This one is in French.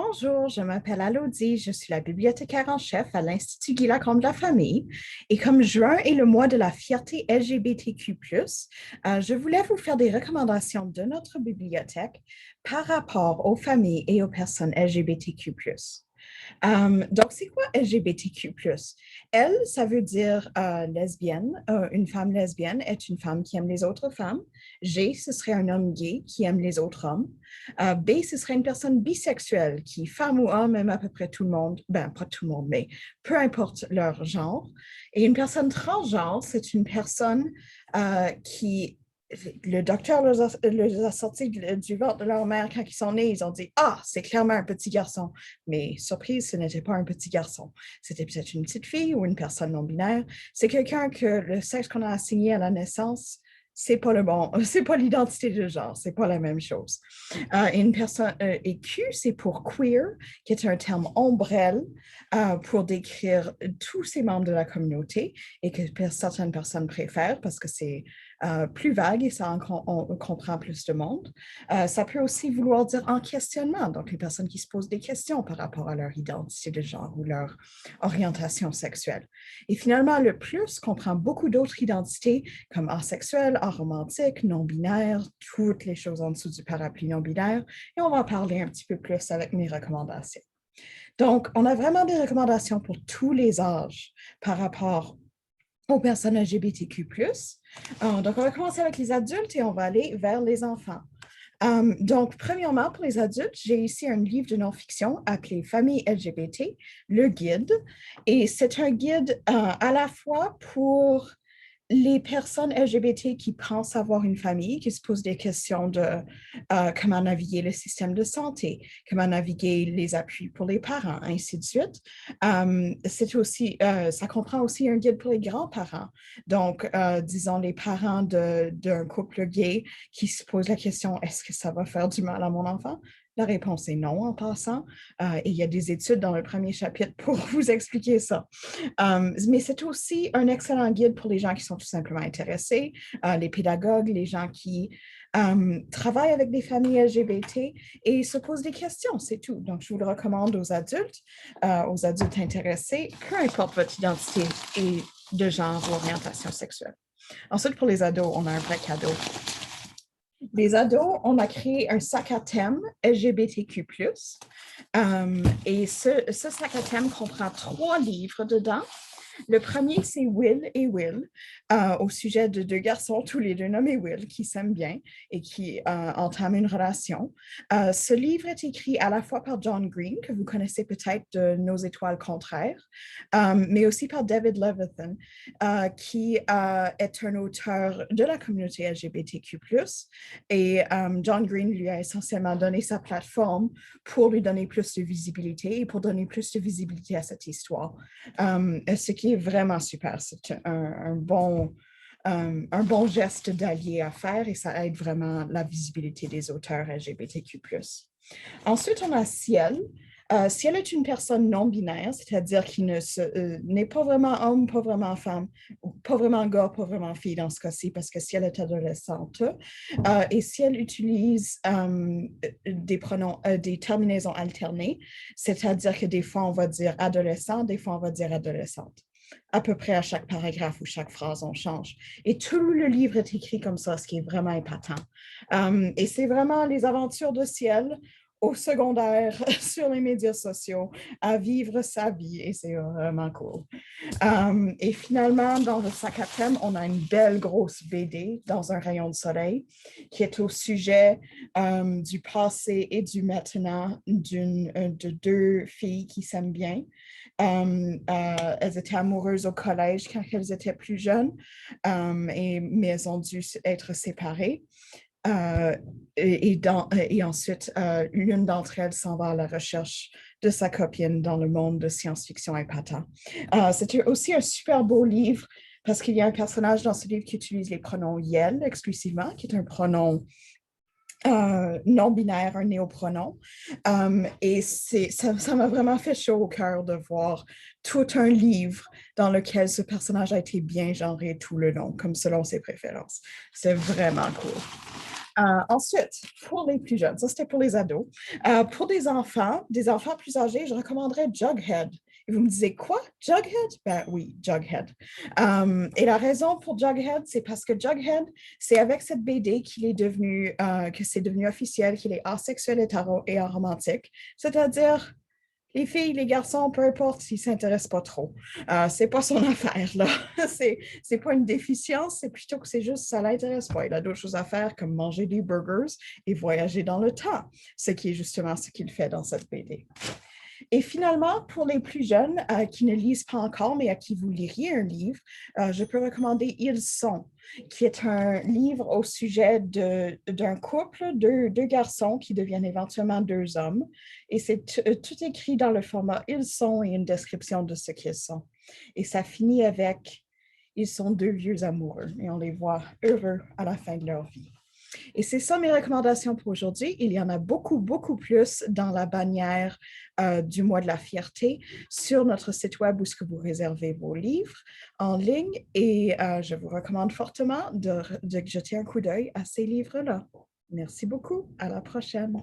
Bonjour, je m'appelle Alodie, je suis la bibliothécaire en chef à l'Institut Guy Lacombe de la Famille. Et comme juin est le mois de la fierté LGBTQ+, je voulais vous faire des recommandations de notre bibliothèque par rapport aux familles et aux personnes LGBTQ+. Donc, c'est quoi LGBTQ+? L, ça veut dire lesbienne. Une femme lesbienne est une femme qui aime les autres femmes. G, ce serait un homme gay qui aime les autres hommes. B, ce serait une personne bisexuelle qui, femme ou homme, aime à peu près tout le monde. Ben, pas tout le monde, mais peu importe leur genre. Et une personne transgenre, c'est une personne qui le docteur les a sortis du ventre de leur mère quand ils sont nés. Ils ont dit, ah, c'est clairement un petit garçon. Mais surprise, ce n'était pas un petit garçon. C'était peut-être une petite fille ou une personne non-binaire. C'est quelqu'un que le sexe qu'on a assigné à la naissance, c'est pas le bon, c'est pas l'identité de genre, c'est pas la même chose. Une personne, et Q, c'est pour queer, qui est un terme ombrelle pour décrire tous ces membres de la communauté et que certaines personnes préfèrent parce que c'est plus vague et ça on comprend plus de monde. Ça peut aussi vouloir dire en questionnement, donc les personnes qui se posent des questions par rapport à leur identité de genre ou leur orientation sexuelle. Et finalement, le plus comprend beaucoup d'autres identités comme asexuel, aromantique, non-binaire, toutes les choses en dessous du parapluie non-binaire. Et on va en parler un petit peu plus avec mes recommandations. Donc, on a vraiment des recommandations pour tous les âges par rapport aux personnes LGBTQ+. Donc, on va commencer avec les adultes et on va aller vers les enfants. Donc, premièrement, pour les adultes, j'ai ici un livre de non-fiction appelé Famille LGBT, le guide. Et c'est un guide à la fois pour les personnes LGBT qui pensent avoir une famille, qui se posent des questions de comment naviguer le système de santé, comment naviguer les appuis pour les parents, ainsi de suite. Ça comprend aussi un guide pour les grands-parents. Donc, disons, les parents d'un couple gay qui se posent la question, est-ce que ça va faire du mal à mon enfant? La réponse est non en passant. Et il y a des études dans le premier chapitre pour vous expliquer ça. Mais c'est aussi un excellent guide pour les gens qui sont tout simplement intéressés, les pédagogues, les gens qui travaillent avec des familles LGBT et se posent des questions, c'est tout. Donc, je vous le recommande aux adultes intéressés, peu importe votre identité et de genre ou orientation sexuelle. Ensuite, pour les ados, on a un vrai cadeau. Les ados, on a créé un sac à thème LGBTQ+. Et ce sac à thème comprend 3 livres dedans. Le premier, c'est Will et Will, au sujet de 2 garçons, tous les deux nommés Will, qui s'aiment bien et qui entament une relation. Ce livre est écrit à la fois par John Green, que vous connaissez peut-être de Nos étoiles contraires, mais aussi par David Levithan, qui est un auteur de la communauté LGBTQ+. Et John Green lui a essentiellement donné sa plateforme pour lui donner plus de visibilité et pour donner plus de visibilité à cette histoire. Ce qui est vraiment super. C'est un bon geste d'allié à faire et ça aide vraiment la visibilité des auteurs LGBTQ+. Ensuite, on a Ciel. Ciel est une personne non-binaire, c'est-à-dire qui n'est pas vraiment homme, pas vraiment femme, pas vraiment gars, pas vraiment fille dans ce cas-ci, parce que Ciel est adolescente. Et Ciel utilise des terminaisons alternées, c'est-à-dire que des fois, on va dire adolescent, des fois, on va dire adolescente. À peu près à chaque paragraphe ou chaque phrase, on change. Et tout le livre est écrit comme ça, ce qui est vraiment épatant. Et c'est vraiment les aventures de Ciel au secondaire sur les médias sociaux à vivre sa vie et c'est vraiment cool. Et finalement, dans le sac à thème, on a une belle grosse BD dans un rayon de soleil qui est au sujet du passé et du maintenant de 2 filles qui s'aiment bien. Elles étaient amoureuses au collège quand elles étaient plus jeunes, mais elles ont dû être séparées. Euh, et ensuite, l'une d'entre elles s'en va à la recherche de sa copine dans le monde de science-fiction épatant. C'est aussi un super beau livre parce qu'il y a un personnage dans ce livre qui utilise les pronoms Yel exclusivement, qui est un pronom non-binaire, un néopronom. Et ça m'a vraiment fait chaud au cœur de voir tout un livre dans lequel ce personnage a été bien genré tout le long, comme selon ses préférences. C'est vraiment cool. Ensuite, pour les plus jeunes, ça c'était pour les ados. Pour des enfants plus âgés, je recommanderais Jughead. Et vous me disiez quoi? Jughead? Ben oui, Jughead. Et la raison pour Jughead, c'est parce que Jughead, c'est avec cette BD qu'il est devenu, que c'est devenu officiel qu'il est asexuel et aromantique. C'est-à-dire, les filles, les garçons, peu importe s'ils ne s'intéressent pas trop. C'est pas son affaire, là. C'est pas une déficience, c'est plutôt que c'est juste ça l'intéresse pas. Il a d'autres choses à faire comme manger des burgers et voyager dans le temps, ce qui est justement ce qu'il fait dans cette BD. Et finalement, pour les plus jeunes qui ne lisent pas encore, mais à qui vous liriez un livre, je peux recommander Ils sont, qui est un livre au sujet d'un couple, deux garçons qui deviennent éventuellement deux hommes. Et c'est tout écrit dans le format Ils sont et une description de ce qu'ils sont. Et ça finit avec Ils sont deux vieux amoureux et on les voit heureux à la fin de leur vie. Et c'est ça mes recommandations pour aujourd'hui. Il y en a beaucoup, beaucoup plus dans la bannière du mois de la fierté sur notre site web où est-ce que vous réservez vos livres en ligne. Et je vous recommande fortement de jeter un coup d'œil à ces livres-là. Merci beaucoup. À la prochaine.